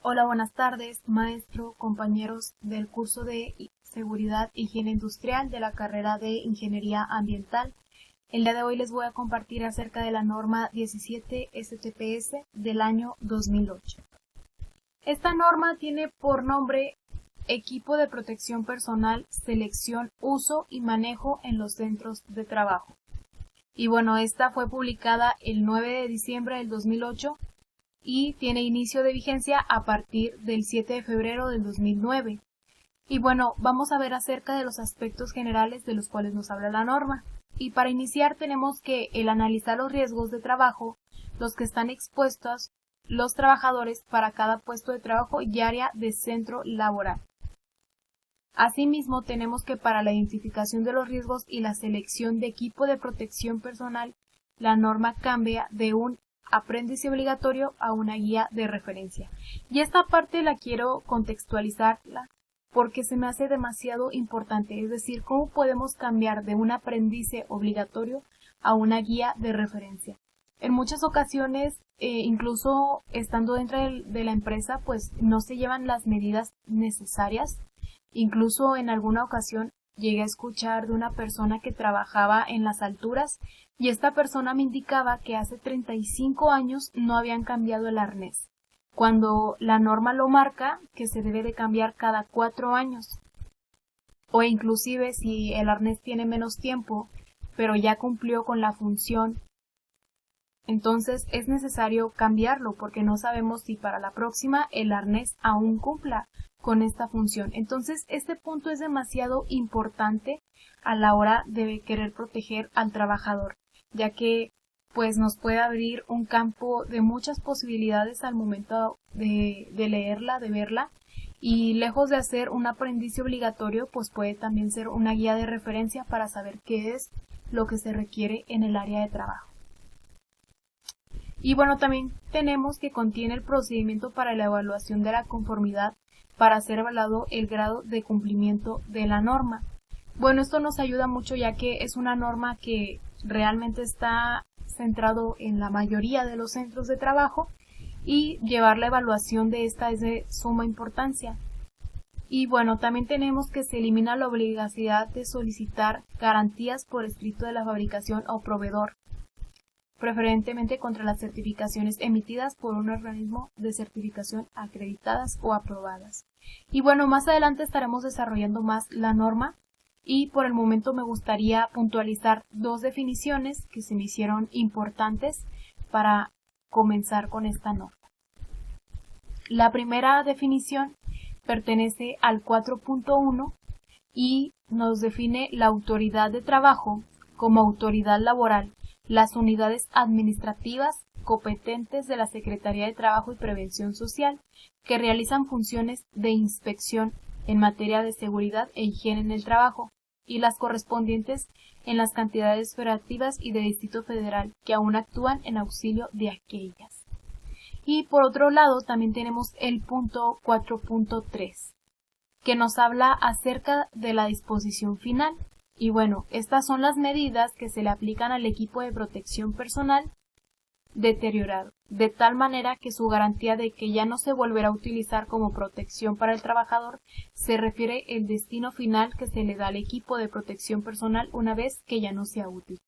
Hola, buenas tardes, maestro, compañeros del curso de Seguridad e Higiene Industrial de la carrera de Ingeniería Ambiental. El día de hoy les voy a compartir acerca de la norma 17 STPS del año 2008. Esta norma tiene por nombre Equipo de Protección Personal, Selección, Uso y Manejo en los Centros de Trabajo. Y bueno, esta fue publicada el 9 de diciembre del 2008 y tiene inicio de vigencia a partir del 7 de febrero del 2009. Y bueno, vamos a ver acerca de los aspectos generales de los cuales nos habla la norma. Y para iniciar tenemos que el analizar los riesgos de trabajo, los que están expuestos los trabajadores para cada puesto de trabajo y área de centro laboral. Asimismo, tenemos que para la identificación de los riesgos y la selección de equipo de protección personal, la norma cambia de un aprendiz obligatorio a una guía de referencia. Y esta parte la quiero contextualizarla porque se me hace demasiado importante, es decir, cómo podemos cambiar de un aprendiz obligatorio a una guía de referencia. En muchas ocasiones, incluso estando dentro de la empresa, pues no se llevan las medidas necesarias. Incluso en alguna ocasión llegué a escuchar de una persona que trabajaba en las alturas y esta persona me indicaba que hace 35 años no habían cambiado el arnés, cuando la norma lo marca que se debe de cambiar cada 4 años. O inclusive si el arnés tiene menos tiempo, pero ya cumplió con la función, entonces es necesario cambiarlo porque no sabemos si para la próxima el arnés aún cumpla con esta función. Entonces este punto es demasiado importante a la hora de querer proteger al trabajador, ya que pues nos puede abrir un campo de muchas posibilidades al momento de leerla, de verla, y lejos de hacer un aprendiz obligatorio, pues puede también ser una guía de referencia para saber qué es lo que se requiere en el área de trabajo. Y bueno, también tenemos que contiene el procedimiento para la evaluación de la conformidad para ser evaluado el grado de cumplimiento de la norma. Bueno, esto nos ayuda mucho ya que es una norma que realmente está centrado en la mayoría de los centros de trabajo y llevar la evaluación de esta es de suma importancia. Y bueno, también tenemos que se elimina la obligatoriedad de solicitar garantías por escrito de la fabricación o proveedor, preferentemente contra las certificaciones emitidas por un organismo de certificación acreditadas o aprobadas. Y bueno, más adelante estaremos desarrollando más la norma y por el momento me gustaría puntualizar dos definiciones que se me hicieron importantes para comenzar con esta norma. La primera definición pertenece al 4.1 y nos define la autoridad de trabajo como autoridad laboral, las unidades administrativas competentes de la Secretaría de Trabajo y Prevención Social que realizan funciones de inspección en materia de seguridad e higiene en el trabajo y las correspondientes en las cantidades federativas y de Distrito Federal que aún actúan en auxilio de aquellas. Y por otro lado también tenemos el punto 4.3 que nos habla acerca de la disposición final. Y bueno, estas son las medidas que se le aplican al equipo de protección personal deteriorado, de tal manera que su garantía de que ya no se volverá a utilizar como protección para el trabajador se refiere el destino final que se le da al equipo de protección personal una vez que ya no sea útil.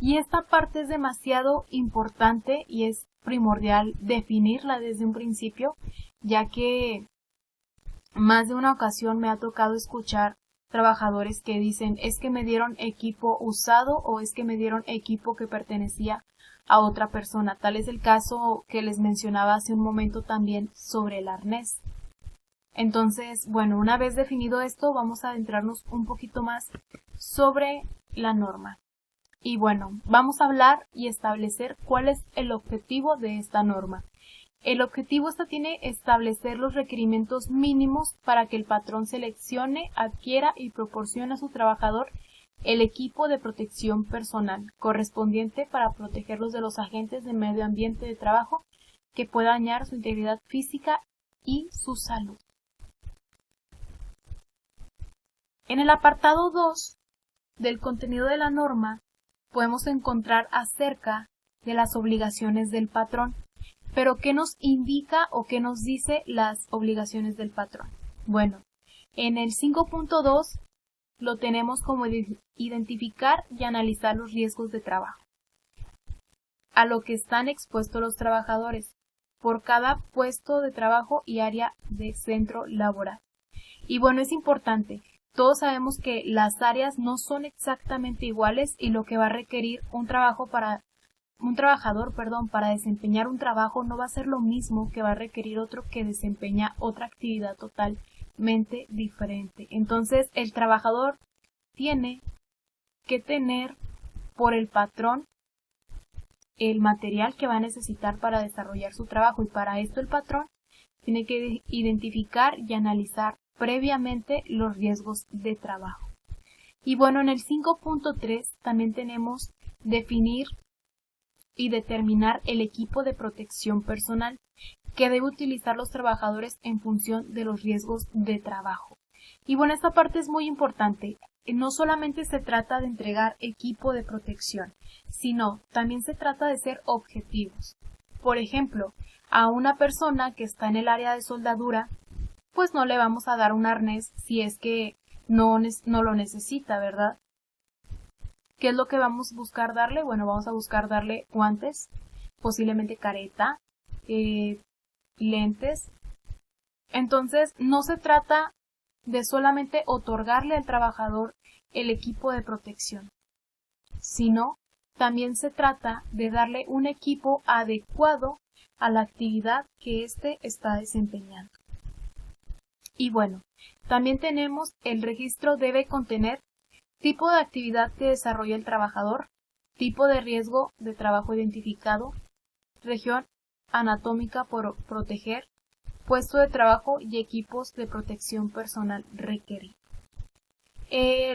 Y esta parte es demasiado importante y es primordial definirla desde un principio, ya que más de una ocasión me ha tocado escuchar trabajadores que dicen es que me dieron equipo usado o es que me dieron equipo que pertenecía a otra persona. Tal es el caso que les mencionaba hace un momento también sobre el arnés. Entonces, bueno, una vez definido esto, vamos a adentrarnos un poquito más sobre la norma. Y bueno, vamos a hablar y establecer cuál es el objetivo de esta norma. El objetivo tiene establecer los requerimientos mínimos para que el patrón seleccione, adquiera y proporcione a su trabajador el equipo de protección personal correspondiente para protegerlos de los agentes del medio ambiente de trabajo que pueda dañar su integridad física y su salud. En el apartado 2 del contenido de la norma podemos encontrar acerca de las obligaciones del patrón. Pero ¿qué nos indica o qué nos dice las obligaciones del patrón? Bueno, en el 5.2 lo tenemos como identificar y analizar los riesgos de trabajo a lo que están expuestos los trabajadores por cada puesto de trabajo y área de centro laboral. Y bueno, es importante, todos sabemos que las áreas no son exactamente iguales y lo que va a requerir un trabajador, para desempeñar un trabajo no va a ser lo mismo que va a requerir otro que desempeña otra actividad totalmente diferente. Entonces, el trabajador tiene que tener por el patrón el material que va a necesitar para desarrollar su trabajo, y para esto el patrón tiene que identificar y analizar previamente los riesgos de trabajo. Y bueno, en el 5.3 también tenemos definir y determinar el equipo de protección personal que debe utilizar los trabajadores en función de los riesgos de trabajo. Y bueno, esta parte es muy importante. No solamente se trata de entregar equipo de protección, sino también se trata de ser objetivos. Por ejemplo, a una persona que está en el área de soldadura, pues no le vamos a dar un arnés si es que no lo necesita, ¿verdad? ¿Qué es lo que vamos a buscar darle? Bueno, vamos a buscar darle guantes, posiblemente careta, lentes. Entonces, no se trata de solamente otorgarle al trabajador el equipo de protección, sino también se trata de darle un equipo adecuado a la actividad que éste está desempeñando. Y bueno, también tenemos el registro debe contener tipo de actividad que desarrolla el trabajador, tipo de riesgo de trabajo identificado, región anatómica por proteger, puesto de trabajo y equipos de protección personal requeridos.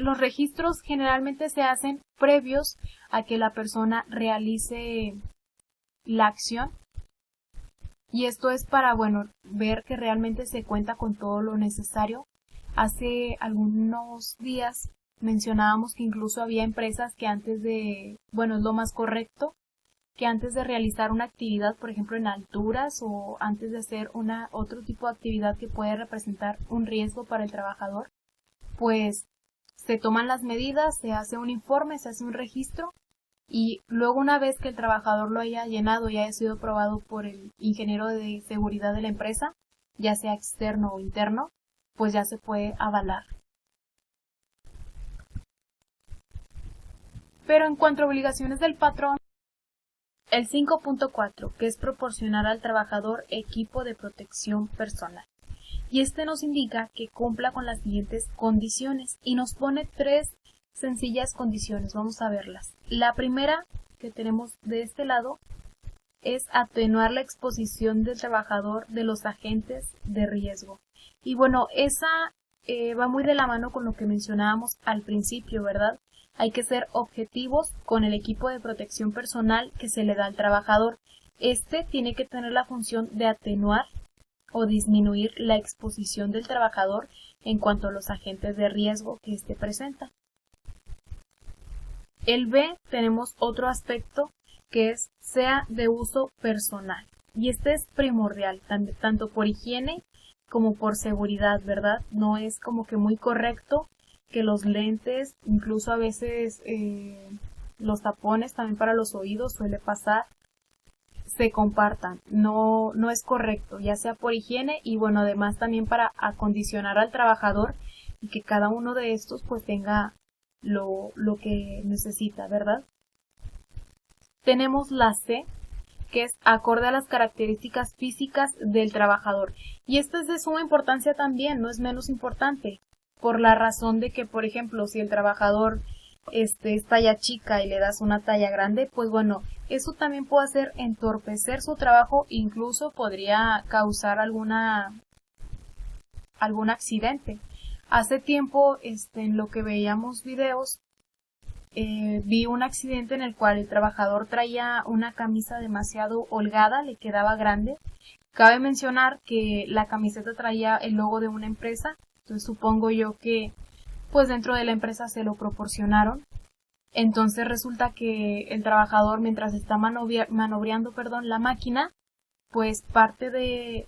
Los registros generalmente se hacen previos a que la persona realice la acción, y esto es para, bueno, ver que realmente se cuenta con todo lo necesario. Hace algunos días mencionábamos que incluso había empresas que antes de, bueno, es lo más correcto, que antes de realizar una actividad, por ejemplo en alturas o antes de hacer otro tipo de actividad que puede representar un riesgo para el trabajador, pues se toman las medidas, se hace un informe, se hace un registro, y luego una vez que el trabajador lo haya llenado y haya sido aprobado por el ingeniero de seguridad de la empresa, ya sea externo o interno, pues ya se puede avalar. Pero en cuanto a obligaciones del patrón, el 5.4, que es proporcionar al trabajador equipo de protección personal. Y este nos indica que cumpla con las siguientes condiciones y nos pone 3 sencillas condiciones. Vamos a verlas. La primera que tenemos de este lado es atenuar la exposición del trabajador de los agentes de riesgo. Y bueno, esa va muy de la mano con lo que mencionábamos al principio, ¿verdad? Hay que ser objetivos con el equipo de protección personal que se le da al trabajador. Este tiene que tener la función de atenuar o disminuir la exposición del trabajador en cuanto a los agentes de riesgo que éste presenta. El B, tenemos otro aspecto que es sea de uso personal. Y este es primordial, tanto por higiene como por seguridad, ¿verdad? No es como que muy correcto que los lentes, incluso a veces los tapones también para los oídos suele pasar, se compartan. No es correcto, ya sea por higiene y bueno, además también para acondicionar al trabajador y que cada uno de estos pues tenga lo que necesita, ¿verdad? Tenemos la C, que es acorde a las características físicas del trabajador. Y esto es de suma importancia también, no es menos importante, por la razón de que, por ejemplo, si el trabajador es talla chica y le das una talla grande, pues bueno, eso también puede hacer entorpecer su trabajo, incluso podría causar algún accidente. Hace tiempo, en lo que veíamos videos, vi un accidente en el cual el trabajador traía una camisa demasiado holgada, le quedaba grande. Cabe mencionar que la camiseta traía el logo de una empresa, entonces supongo yo que pues dentro de la empresa se lo proporcionaron. Entonces resulta que el trabajador, mientras está manobreando la máquina, pues parte de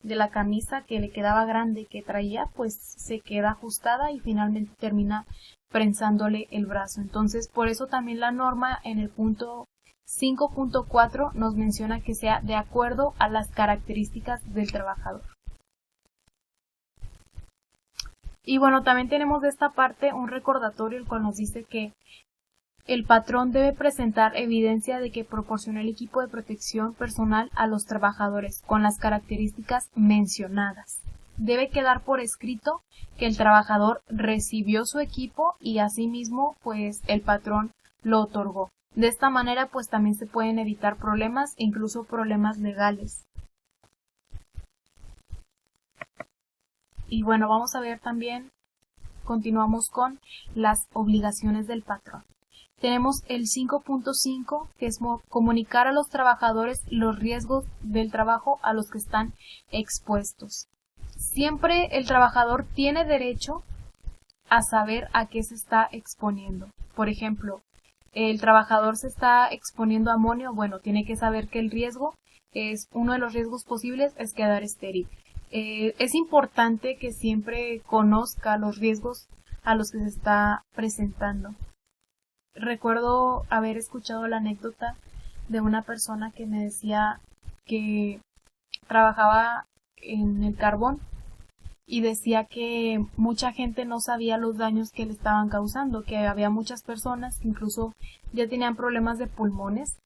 la camisa que le quedaba grande que traía, pues se queda ajustada y finalmente termina prensándole el brazo. Entonces, por eso también la norma en el punto 5.4 nos menciona que sea de acuerdo a las características del trabajador. Y bueno, también tenemos de esta parte un recordatorio el cual nos dice que el patrón debe presentar evidencia de que proporcionó el equipo de protección personal a los trabajadores con las características mencionadas. Debe quedar por escrito que el trabajador recibió su equipo y asimismo pues el patrón lo otorgó. De esta manera pues también se pueden evitar problemas, incluso problemas legales. Y bueno, vamos a ver también, continuamos con las obligaciones del patrón. Tenemos el 5.5, que es comunicar a los trabajadores los riesgos del trabajo a los que están expuestos. Siempre el trabajador tiene derecho a saber a qué se está exponiendo. Por ejemplo, el trabajador se está exponiendo a amonio, bueno, tiene que saber que el riesgo es uno de los riesgos posibles es quedar estéril. Es importante que siempre conozca los riesgos a los que se está presentando. Recuerdo haber escuchado la anécdota de una persona que me decía que trabajaba en el carbón y decía que mucha gente no sabía los daños que le estaban causando, que había muchas personas que incluso ya tenían problemas de pulmones,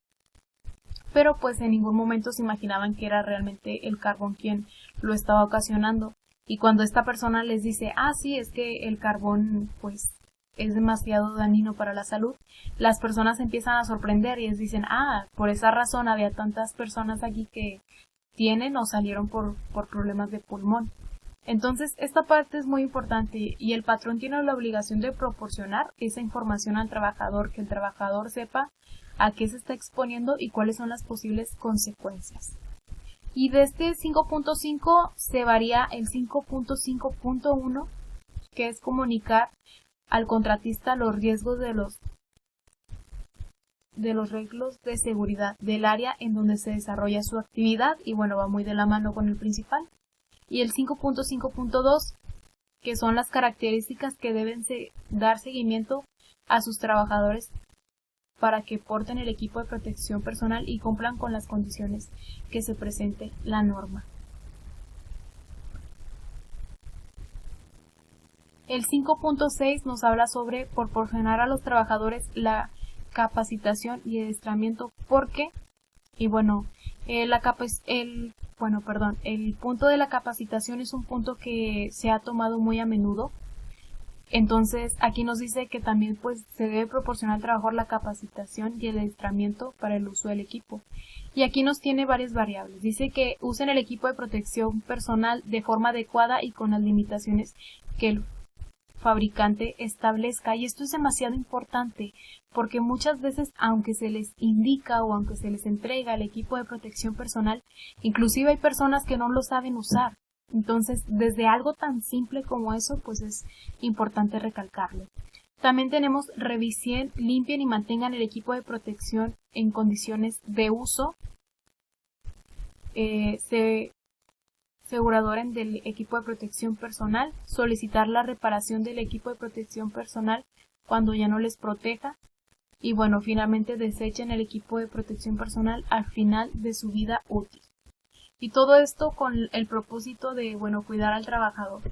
pero pues en ningún momento se imaginaban que era realmente el carbón quien lo estaba ocasionando. Y cuando esta persona les dice, sí, es que el carbón pues es demasiado dañino para la salud, las personas empiezan a sorprender y les dicen, por esa razón había tantas personas aquí que tienen o salieron por problemas de pulmón. Entonces, esta parte es muy importante y el patrón tiene la obligación de proporcionar esa información al trabajador, que el trabajador sepa a qué se está exponiendo y cuáles son las posibles consecuencias. Y de este 5.5 se varía el 5.5.1, que es comunicar al contratista los riesgos de los riesgos de seguridad del área en donde se desarrolla su actividad y bueno, va muy de la mano con el principal. Y el 5.5.2, que son las características que deben dar seguimiento a sus trabajadores para que porten el equipo de protección personal y cumplan con las condiciones que se presente la norma. El 5.6 nos habla sobre proporcionar a los trabajadores la capacitación y adiestramiento porque, y bueno, el punto de la capacitación es un punto que se ha tomado muy a menudo. Entonces, aquí nos dice que también pues se debe proporcionar al trabajador la capacitación y el adiestramiento para el uso del equipo. Y aquí nos tiene varias variables. Dice que usen el equipo de protección personal de forma adecuada y con las limitaciones que el fabricante establezca. Y esto es demasiado importante porque muchas veces, aunque se les indica o aunque se les entrega el equipo de protección personal, inclusive hay personas que no lo saben usar. Entonces, desde algo tan simple como eso, pues es importante recalcarlo. También tenemos revisen, limpien y mantengan el equipo de protección en condiciones de uso. Se aseguradoren del equipo de protección personal, solicitar la reparación del equipo de protección personal cuando ya no les proteja y bueno, finalmente desechen el equipo de protección personal al final de su vida útil. Y todo esto con el propósito de, cuidar al trabajador.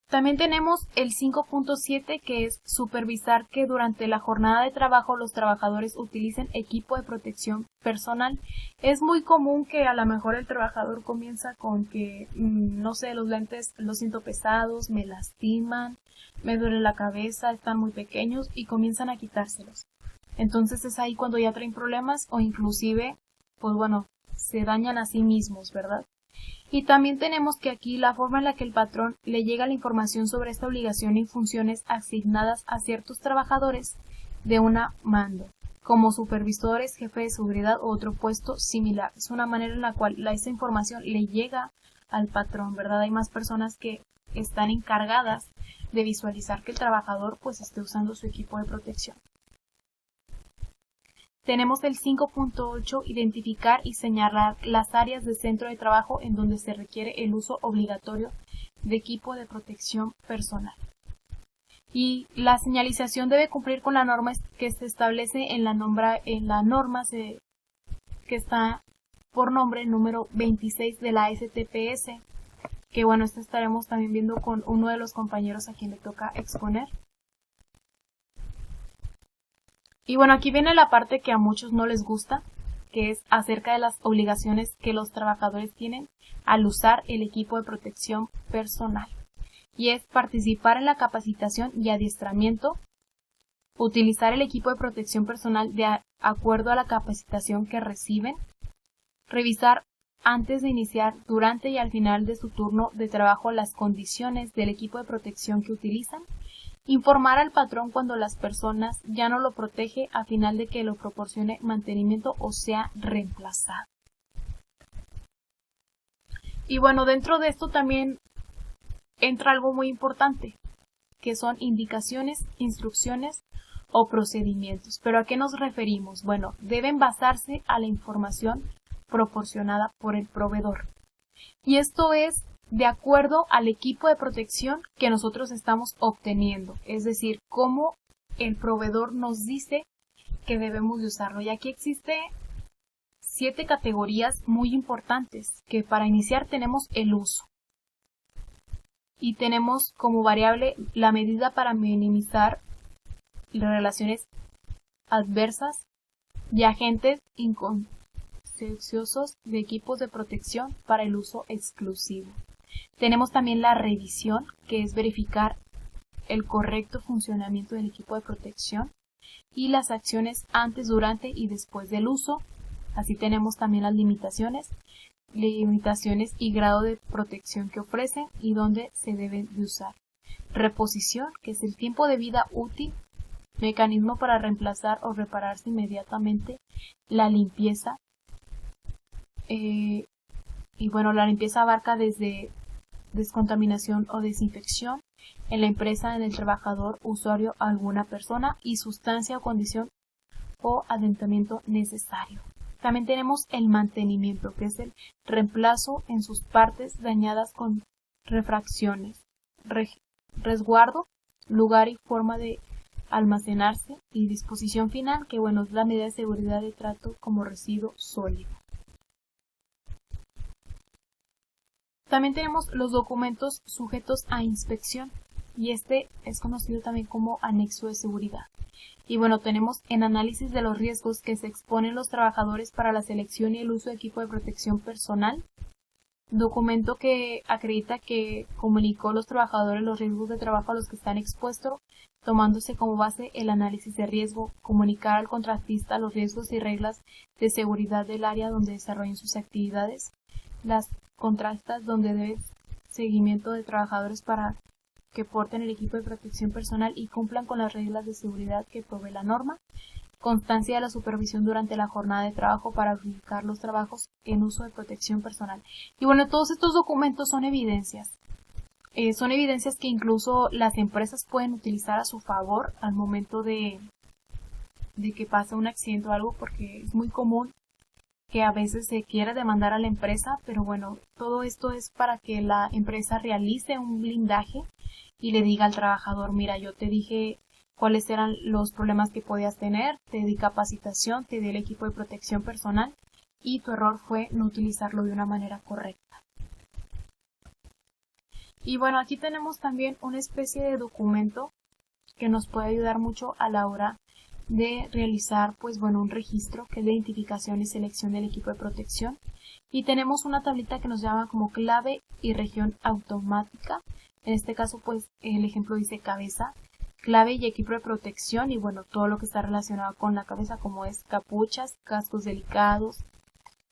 También tenemos el 5.7 que es supervisar que durante la jornada de trabajo los trabajadores utilicen equipo de protección personal. Es muy común que a lo mejor el trabajador comienza con que, no sé, los lentes los siento pesados, me lastiman, me duele la cabeza, están muy pequeños y comienzan a quitárselos. Entonces es ahí cuando ya traen problemas o inclusive, pues se dañan a sí mismos, ¿verdad? Y también tenemos que aquí la forma en la que el patrón le llega la información sobre esta obligación y funciones asignadas a ciertos trabajadores de una mando, como supervisores, jefe de seguridad u otro puesto similar. Es una manera en la cual esa información le llega al patrón, ¿verdad? Hay más personas que están encargadas de visualizar que el trabajador pues esté usando su equipo de protección. Tenemos el 5.8, identificar y señalar las áreas del centro de trabajo en donde se requiere el uso obligatorio de equipo de protección personal. Y la señalización debe cumplir con la norma que se establece en la norma que está por nombre número 26 de la STPS, que bueno, esto estaremos también viendo con uno de los compañeros a quien le toca exponer. Y bueno, aquí viene la parte que a muchos no les gusta, que es acerca de las obligaciones que los trabajadores tienen al usar el equipo de protección personal. Y es participar en la capacitación y adiestramiento, utilizar el equipo de protección personal de acuerdo a la capacitación que reciben, revisar antes de iniciar, durante y al final de su turno de trabajo las condiciones del equipo de protección que utilizan, informar al patrón cuando las personas ya no lo protege a final de que lo proporcione mantenimiento o sea reemplazado. Y bueno, dentro de esto también entra algo muy importante, que son indicaciones, instrucciones o procedimientos. ¿Pero a qué nos referimos? Bueno, deben basarse a la información proporcionada por el proveedor. Y esto es de acuerdo al equipo de protección que nosotros estamos obteniendo, es decir, cómo el proveedor nos dice que debemos de usarlo. Y aquí existe 7 categorías muy importantes, que para iniciar tenemos el uso. Y tenemos como variable la medida para minimizar las relaciones adversas y agentes infecciosos de equipos de protección para el uso exclusivo. Tenemos también la revisión, que es verificar el correcto funcionamiento del equipo de protección y las acciones antes, durante y después del uso. Así tenemos también las limitaciones y grado de protección que ofrecen y dónde se deben de usar. Reposición, que es el tiempo de vida útil, mecanismo para reemplazar o repararse inmediatamente. La limpieza, y bueno, la limpieza abarca desde descontaminación o desinfección en la empresa, en el trabajador, usuario, alguna persona y sustancia o condición o adentramiento necesario. También tenemos el mantenimiento, que es el reemplazo en sus partes dañadas con refracciones, resguardo, lugar y forma de almacenarse y disposición final, que bueno, es la medida de seguridad de trato como residuo sólido. También tenemos los documentos sujetos a inspección y este es conocido también como anexo de seguridad. Y bueno, tenemos en análisis de los riesgos que se exponen los trabajadores para la selección y el uso de equipo de protección personal, documento que acredita que comunicó a los trabajadores los riesgos de trabajo a los que están expuestos, tomándose como base el análisis de riesgo, comunicar al contratista los riesgos y reglas de seguridad del área donde desarrollen sus actividades, las contrastas donde debe seguimiento de trabajadores para que porten el equipo de protección personal y cumplan con las reglas de seguridad que provee la norma, constancia de la supervisión durante la jornada de trabajo para verificar los trabajos en uso de protección personal. Y bueno, todos estos documentos son evidencias. Son evidencias que incluso las empresas pueden utilizar a su favor al momento de que pase un accidente o algo, porque es muy común que a veces se quiera demandar a la empresa, pero bueno, todo esto es para que la empresa realice un blindaje y le diga al trabajador, mira, yo te dije cuáles eran los problemas que podías tener, te di capacitación, te di el equipo de protección personal y tu error fue no utilizarlo de una manera correcta. Y bueno, aquí tenemos también una especie de documento que nos puede ayudar mucho a la hora de realizar, pues bueno, un registro que es de identificación y selección del equipo de protección. Y tenemos una tablita que nos llama como clave y región automática. En este caso, pues el ejemplo dice cabeza, clave y equipo de protección y bueno, todo lo que está relacionado con la cabeza, como es capuchas, cascos delicados,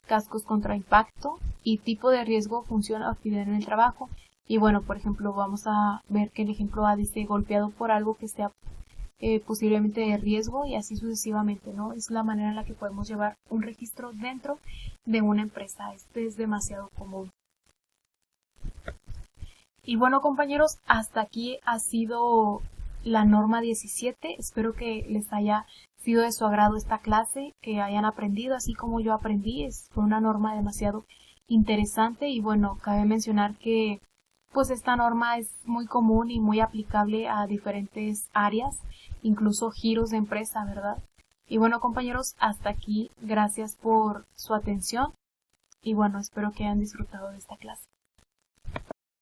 cascos contra impacto y tipo de riesgo, función o actividad en el trabajo. Y bueno, por ejemplo, vamos a ver que el ejemplo A dice golpeado por algo que sea posiblemente de riesgo y así sucesivamente, ¿no? Es la manera en la que podemos llevar un registro dentro de una empresa. Este es demasiado común. Y bueno, compañeros, hasta aquí ha sido la norma 17. Espero que les haya sido de su agrado esta clase, que hayan aprendido así como yo aprendí. Fue una norma demasiado interesante y bueno, cabe mencionar que pues esta norma es muy común y muy aplicable a diferentes áreas, incluso giros de empresa, ¿verdad? Y bueno, compañeros, hasta aquí. Gracias por su atención y bueno, espero que hayan disfrutado de esta clase.